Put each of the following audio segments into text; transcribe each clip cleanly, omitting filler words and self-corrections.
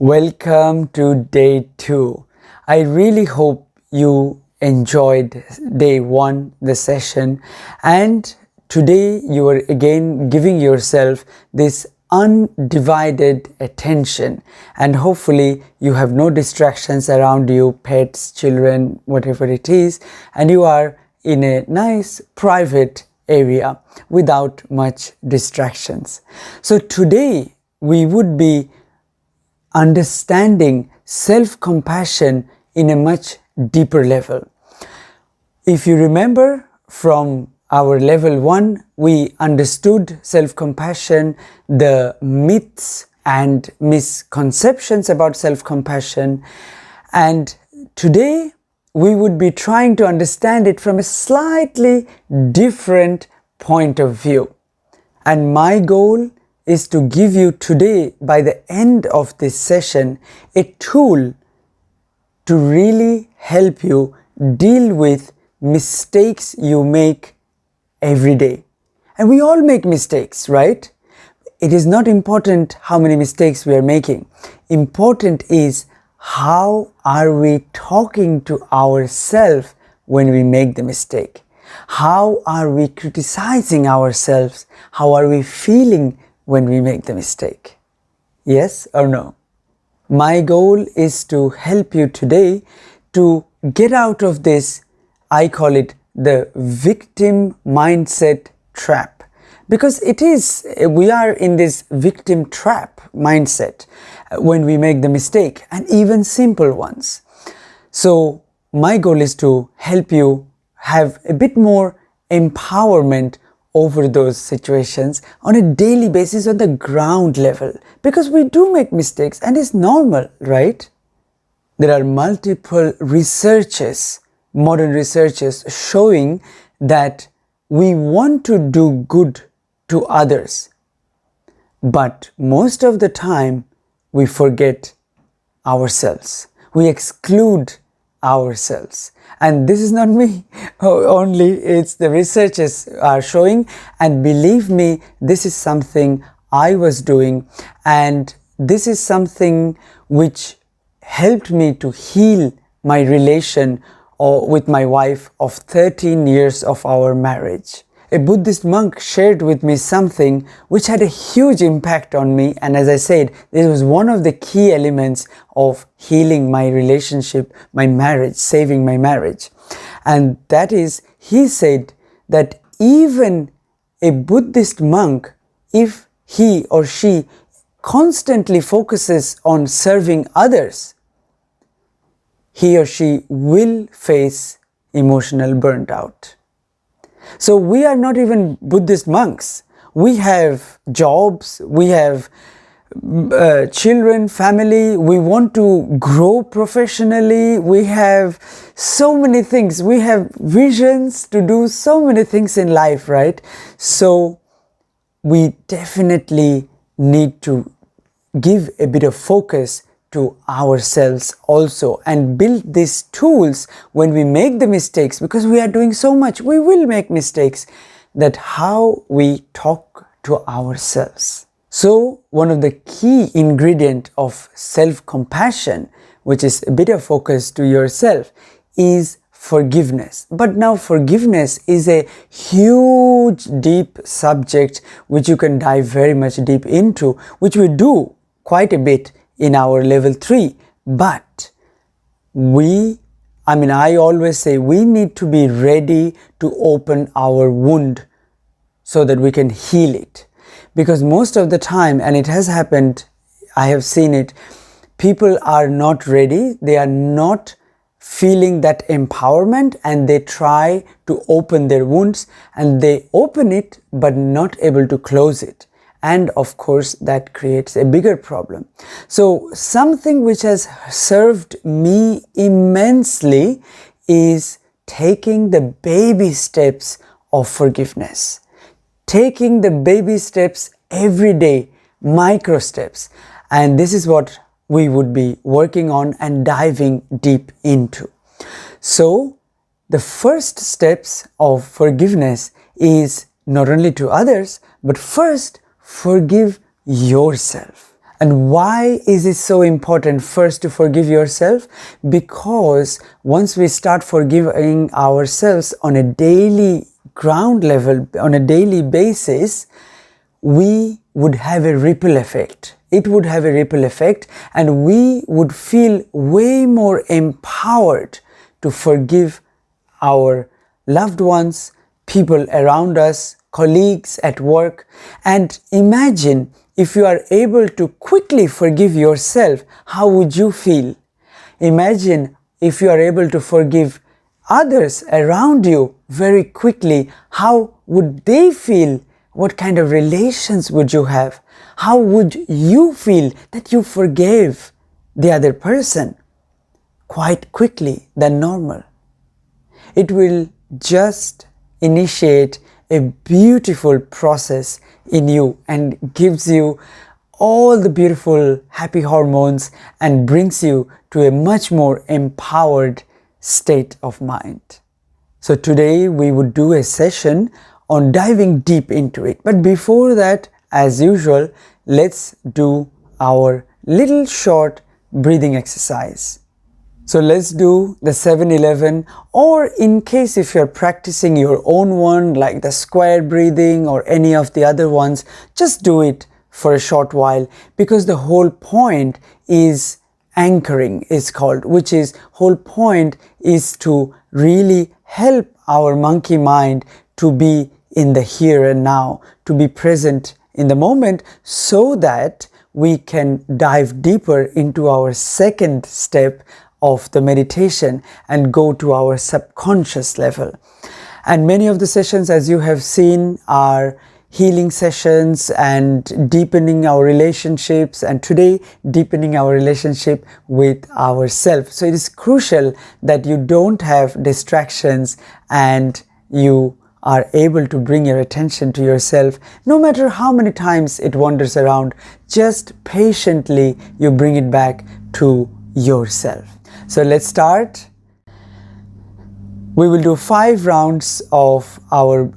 Welcome to day 2. I really hope you enjoyed day 1, the session, and today you are again giving yourself this undivided attention, and hopefully you have no distractions around you, pets, children, whatever it is, and you are in a nice private area without much distractions. So today we would be understanding self-compassion in a much deeper level. If you remember from our level 1, we understood self-compassion, the myths and misconceptions about self-compassion, and today we would be trying to understand it from a slightly different point of view. And my goal is to give you today, by the end of this session, a tool to really help you deal with mistakes you make every day. And we all make mistakes, right? It is not important how many mistakes we are making. Important is how are we talking to ourselves when we make the mistake? How are we criticizing ourselves? How are we feeling when we make the mistake? Yes or no? My goal is to help you today to get out of this, I call it the victim mindset trap. Because we are in this victim trap mindset when we make the mistake, and even simple ones. So my goal is to help you have a bit more empowerment over those situations on a daily basis, on the ground level, because we do make mistakes and it's normal, right? There are multiple researches, modern researches, showing that we want to do good to others, but most of the time we forget ourselves. We exclude ourselves. And this is not me only, it's the researchers are showing, and believe me, this is something I was doing, and this is something which helped me to heal my relation with my wife of 13 years of our marriage. A Buddhist monk shared with me something which had a huge impact on me, and as I said, this was one of the key elements of healing my relationship, my marriage, saving my marriage. And that is, he said that even a Buddhist monk, if he or she constantly focuses on serving others, he or she will face emotional burnt out. So we are not even Buddhist monks. We have jobs, we have children, family, we want to grow professionally, we have so many things, we have visions to do so many things in life, right? So we definitely need to give a bit of focus to ourselves also and build these tools when we make the mistakes, because we are doing so much, we will make mistakes, that how we talk to ourselves. So one of the key ingredient of self-compassion, which is a bit of focus to yourself, is forgiveness. But now forgiveness is a huge deep subject which you can dive very much deep into, which we do quite a bit in our level 3, but I always say we need to be ready to open our wound so that we can heal it. Because most of the time, and it has happened, I have seen it, people are not ready, they are not feeling that empowerment, and they try to open their wounds, and they open it but not able to close it. And of course, that creates a bigger problem. So something which has served me immensely is taking the baby steps of forgiveness. Taking the baby steps every day, micro steps. And this is what we would be working on and diving deep into. So the first steps of forgiveness is not only to others, but first forgive yourself. And why is it so important first to forgive yourself? Because once we start forgiving ourselves on a daily ground level, on a daily basis, we would have a ripple effect. It would have a ripple effect, and we would feel way more empowered to forgive our loved ones, people around us, colleagues at work. And imagine if you are able to quickly forgive yourself, how would you feel? Imagine if you are able to forgive others around you very quickly, how would they feel? What kind of relations would you have? How would you feel that you forgave the other person quite quickly than normal? It will just initiate a beautiful process in you and gives you all the beautiful happy hormones and brings you to a much more empowered state of mind. So today we would do a session on diving deep into it. But before that, as usual, let's do our little short breathing exercise. So let's do the 7-11, or in case if you're practicing your own one like the square breathing or any of the other ones, just do it for a short while, because the whole point is anchoring, is called, which is whole point is to really help our monkey mind to be in the here and now, to be present in the moment, so that we can dive deeper into our second step of the meditation and go to our subconscious level. And many of the sessions, as you have seen, are healing sessions and deepening our relationships, and today deepening our relationship with ourselves. So it is crucial that you don't have distractions and you are able to bring your attention to yourself. No matter how many times it wanders around, just patiently you bring it back to yourself. So let's start. We will do 5 rounds of our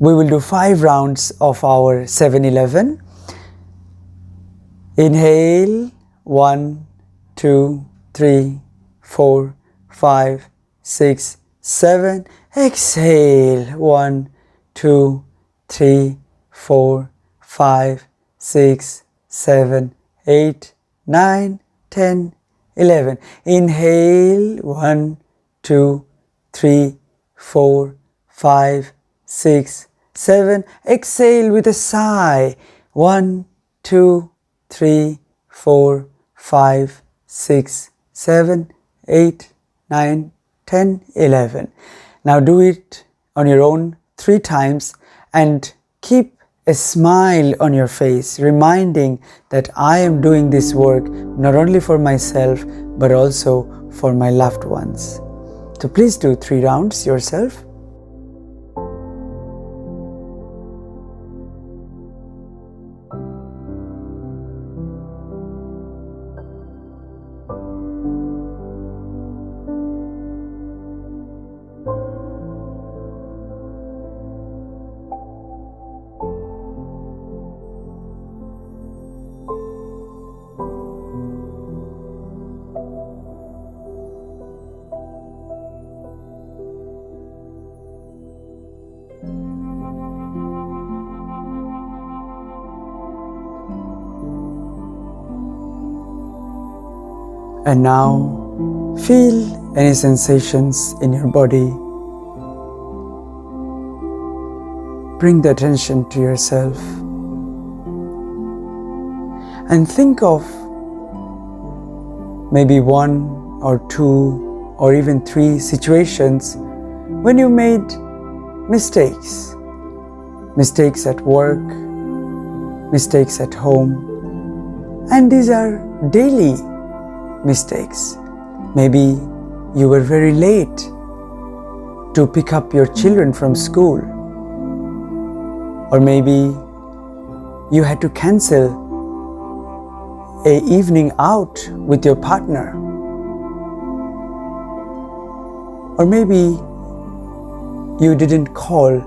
7-11. Inhale, 1, 2, 3, 4, 5, 6, 7. Exhale, 1, 2, 3, 4, 5, 6, 7, 8, 9, 10, 11. Inhale, 1, 2, 3, 4, 5, 6, 7. Exhale with a sigh. 1, 2, 3, 4, 5, 6, 7, 8, 9, 10, 11. Now do it on your own 3 times and keep a smile on your face, reminding that I am doing this work not only for myself but also for my loved ones. So please do 3 rounds yourself. And now feel any sensations in your body. Bring the attention to yourself and think of maybe 1 or 2 or even 3 situations when you made mistakes. Mistakes at work, mistakes at home, and these are daily mistakes. Maybe you were very late to pick up your children from school, or maybe you had to cancel an evening out with your partner, or maybe you didn't call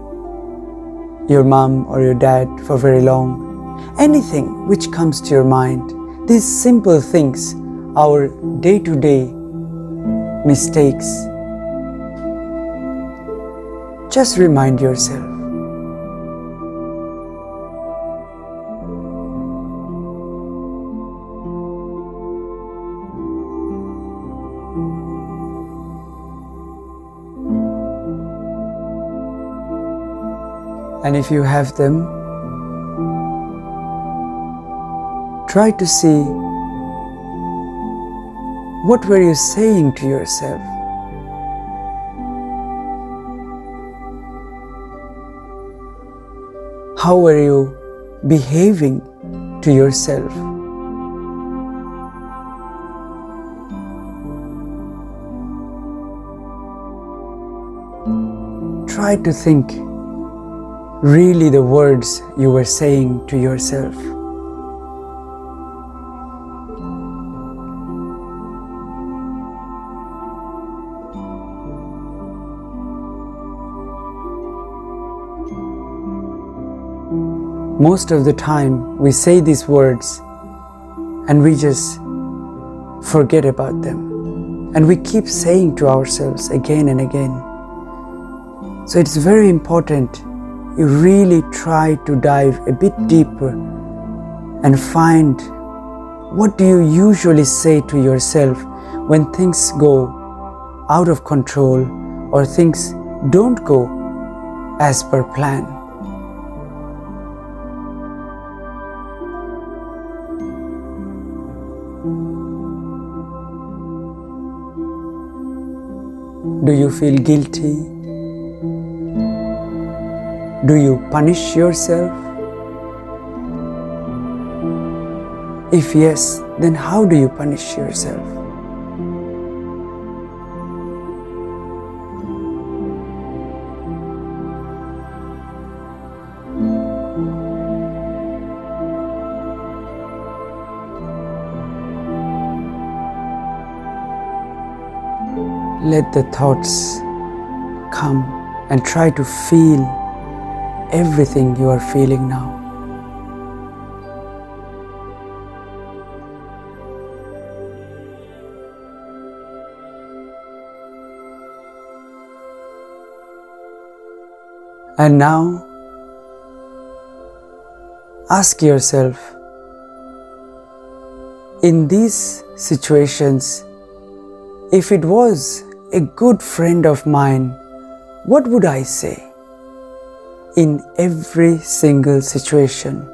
your mom or your dad for very long anything which comes to your mind, these simple things, our day-to-day mistakes, just remind yourself. And if you have them, try to see what were you saying to yourself. How were you behaving to yourself? Try to think really the words you were saying to yourself. Most of the time we say these words and we just forget about them, and we keep saying to ourselves again and again. So it's very important you really try to dive a bit deeper and find what do you usually say to yourself when things go out of control or things don't go as per plan. Do you feel guilty? Do you punish yourself? If yes, then how do you punish yourself? Let the thoughts come and try to feel everything you are feeling now. And now, ask yourself, in these situations, if it was a good friend of mine, what would I say? In every single situation.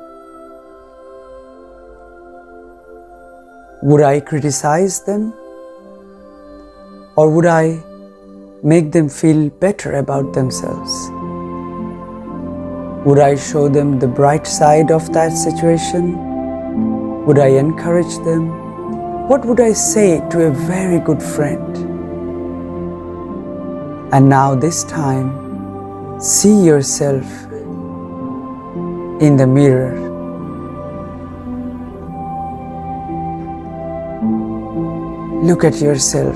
Would I criticize them? Or would I make them feel better about themselves? Would I show them the bright side of that situation? Would I encourage them? What would I say to a very good friend? And now this time, see yourself in the mirror. Look at yourself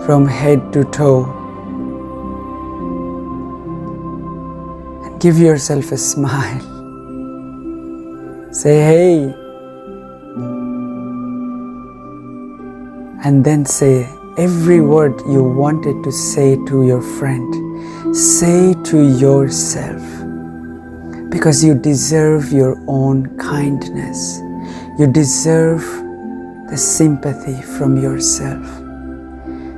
from head to toe and give yourself a smile. Say, hey, and then say every word you wanted to say to your friend. Say to yourself, because you deserve your own kindness. You deserve the sympathy from yourself.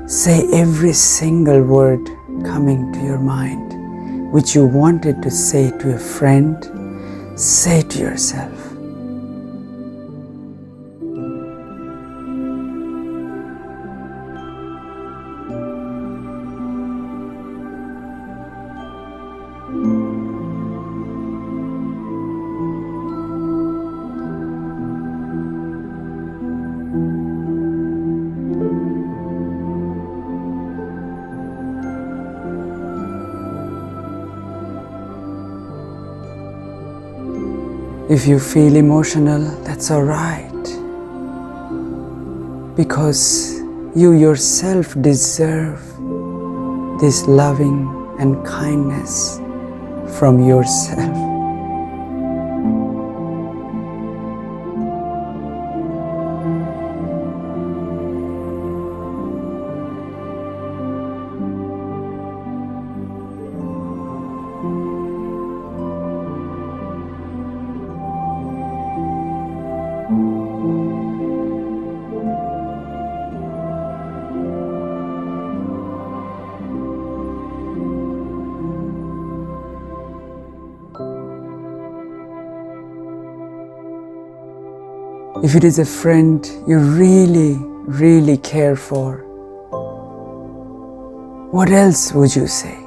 Say every single word coming to your mind, which you wanted to say to a friend. Say to yourself. If you feel emotional, that's all right, because you yourself deserve this loving and kindness from yourself. If it is a friend you really, really care for, what else would you say?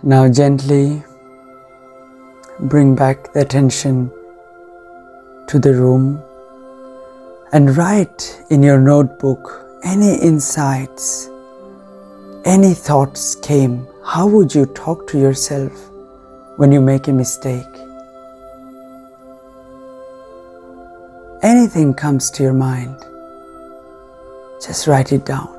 Now gently bring back the attention to the room and write in your notebook any insights, any thoughts came. How would you talk to yourself when you make a mistake? Anything comes to your mind, just write it down.